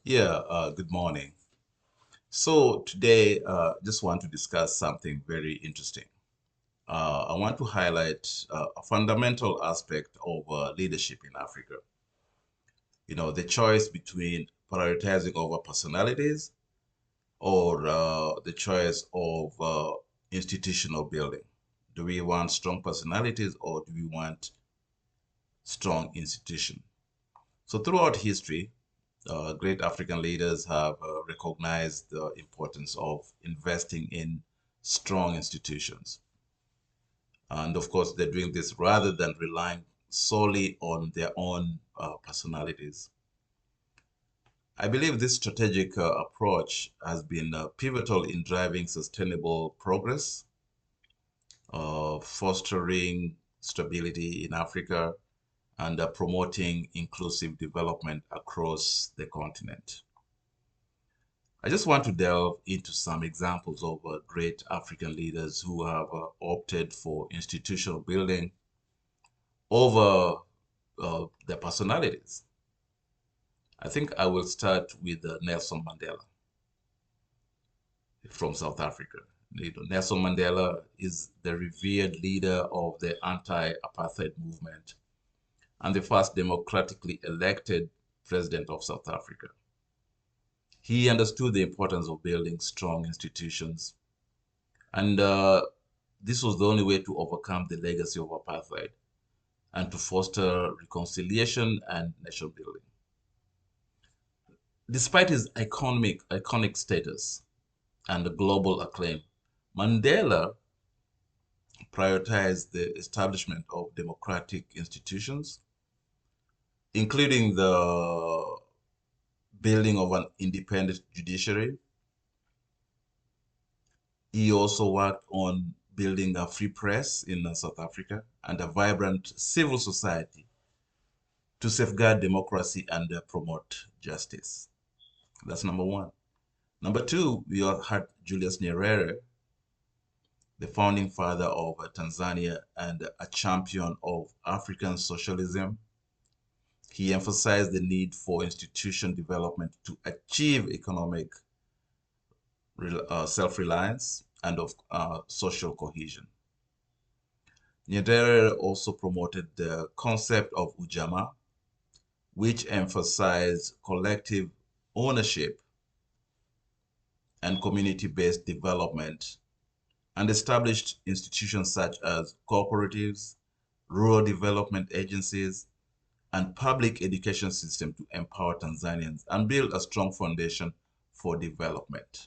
Good morning. So today, just want to discuss something very interesting. I want to highlight a fundamental aspect of leadership in Africa. The choice between prioritizing over personalities or the choice of institutional building. Do we want strong personalities or do we want strong institution? So throughout history, great African leaders have recognized the importance of investing in strong institutions. And of course, they're doing this rather than relying solely on their own personalities. I believe this strategic approach has been pivotal in driving sustainable progress, fostering stability in Africa, and promoting inclusive development across the continent. I just want to delve into some examples of great African leaders who have opted for institutional building over their personalities. I think I will start with Nelson Mandela from South Africa. Nelson Mandela is the revered leader of the anti-apartheid movement and the first democratically elected president of South Africa. He understood the importance of building strong institutions, and this was the only way to overcome the legacy of apartheid and to foster reconciliation and nation building. Despite his iconic status and global acclaim, Mandela prioritized the establishment of democratic institutions, including the building of an independent judiciary. He also worked on building a free press in South Africa and a vibrant civil society to safeguard democracy and promote justice. That's number one. Number two, we had Julius Nyerere, the founding father of Tanzania and a champion of African socialism. He emphasized the need for institution development to achieve economic self-reliance and of social cohesion. Nyerere also promoted the concept of ujamaa, which emphasized collective ownership and community-based development, and established institutions such as cooperatives, rural development agencies, and public education system to empower Tanzanians and build a strong foundation for development.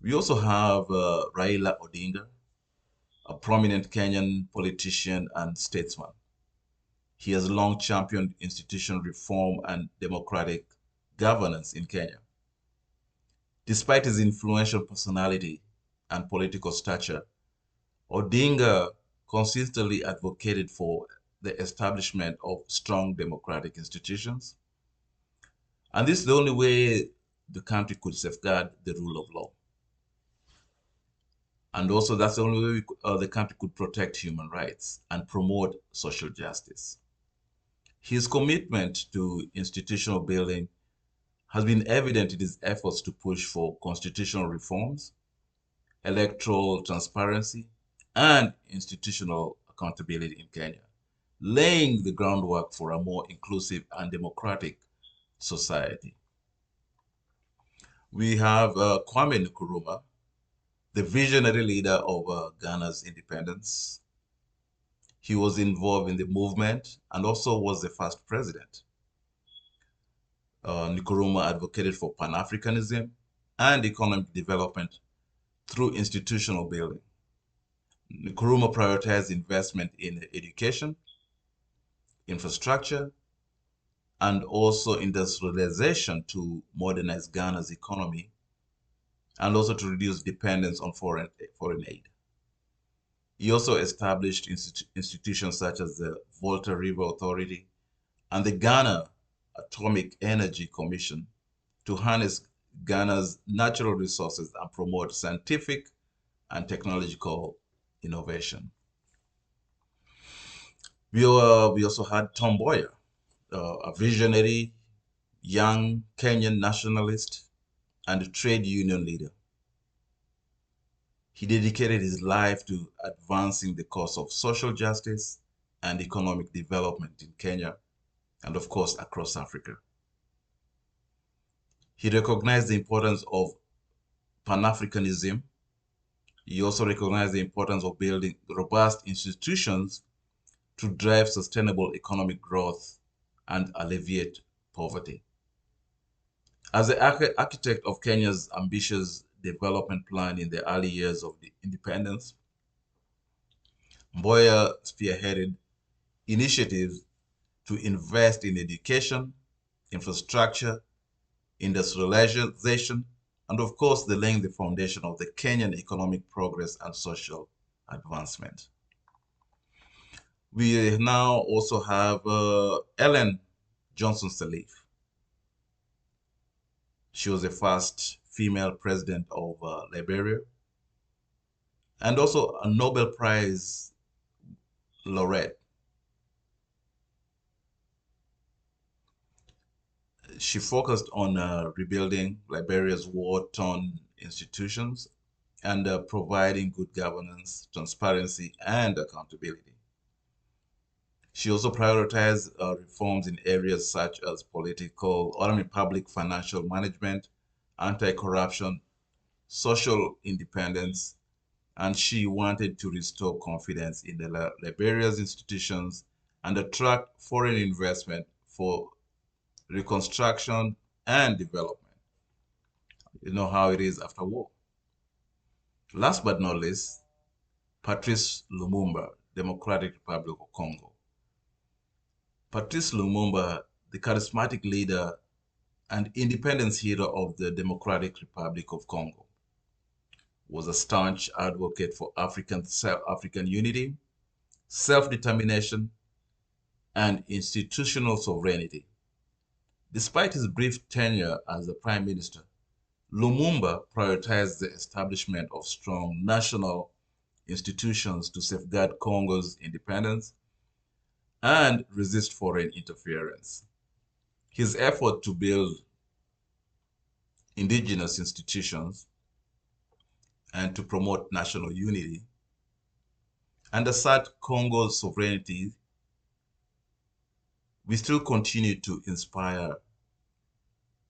We also have Raila Odinga, a prominent Kenyan politician and statesman. He has long championed institutional reform and democratic governance in Kenya. Despite his influential personality and political stature, Odinga consistently advocated for the establishment of strong democratic institutions. And this is the only way the country could safeguard the rule of law. And also, that's the only way the country could protect human rights and promote social justice. His commitment to institutional building has been evident in his efforts to push for constitutional reforms, electoral transparency, and institutional accountability in Kenya, laying the groundwork for a more inclusive and democratic society. We have Kwame Nkrumah, the visionary leader of Ghana's independence. He was involved in the movement and also was the first president. Nkrumah advocated for Pan-Africanism and economic development through institutional building. Nkrumah prioritized investment in education, infrastructure, and also industrialization to modernize Ghana's economy and also to reduce dependence on foreign aid. He also established institutions such as the Volta River Authority and the Ghana Atomic Energy Commission to harness Ghana's natural resources and promote scientific and technological innovation. We also had Mboya, a visionary young Kenyan nationalist, and trade union leader. He dedicated his life to advancing the cause of social justice and economic development in Kenya and, of course, across Africa. He recognized the importance of Pan-Africanism. He also recognized the importance of building robust institutions to drive sustainable economic growth and alleviate poverty. As the architect of Kenya's ambitious development plan in the early years of the independence, Mboya spearheaded initiatives to invest in education, infrastructure, industrialization, and of course, laying the foundation of the Kenyan economic progress and social advancement. We now also have Ellen Johnson Sirleaf. She was the first female president of Liberia and also a Nobel Prize laureate. She focused on rebuilding Liberia's war-torn institutions and providing good governance, transparency, and accountability. She also prioritized reforms in areas such as public financial management, anti-corruption, social independence, and she wanted to restore confidence in the Liberia's institutions and attract foreign investment for reconstruction and development. You know how it is after war. Last but not least, Patrice Lumumba, Democratic Republic of Congo. Patrice Lumumba, the charismatic leader and independence hero of the Democratic Republic of Congo, was a staunch advocate for African unity, self-determination, and institutional sovereignty. Despite his brief tenure as the prime minister, Lumumba prioritized the establishment of strong national institutions to safeguard Congo's independence and resist foreign interference. His effort to build indigenous institutions and to promote national unity and assert Congo's sovereignty, we still continue to inspire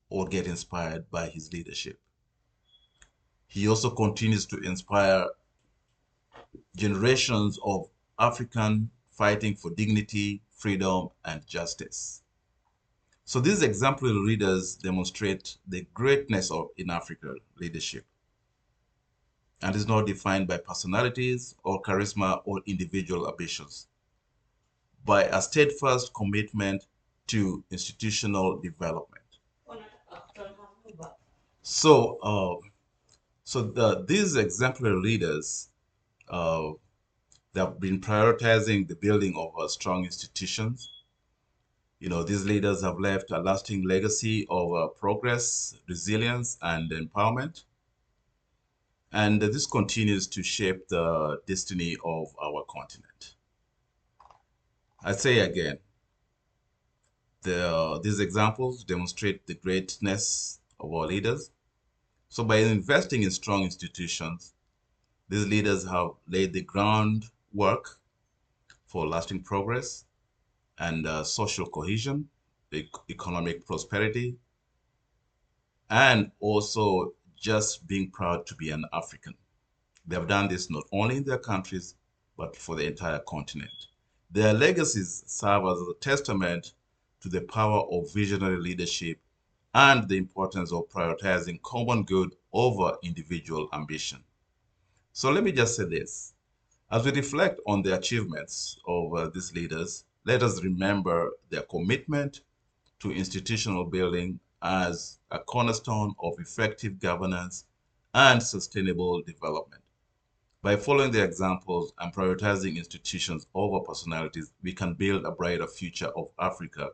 or get inspired by his leadership. He also continues to inspire generations of African fighting for dignity, freedom, and justice. So these exemplary leaders demonstrate the greatness of in Africa leadership and is not defined by personalities or charisma or individual ambitions, by a steadfast commitment to institutional development. These exemplary leaders, they have been prioritizing the building of strong institutions. You know, these leaders have left a lasting legacy of progress, resilience, and empowerment. And this continues to shape the destiny of our continent. I say again, these examples demonstrate the greatness of our leaders. So by investing in strong institutions, these leaders have laid the groundwork for lasting progress and social cohesion, economic prosperity, and also just being proud to be an African. They have done this not only in their countries, but for the entire continent. Their legacies serve as a testament to the power of visionary leadership and the importance of prioritizing common good over individual ambition. So let me just say this. As we reflect on the achievements of these leaders, let us remember their commitment to institutional building as a cornerstone of effective governance and sustainable development. By following their examples and prioritizing institutions over personalities, we can build a brighter future of Africa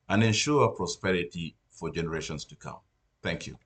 and ensure prosperity for generations to come. Thank you.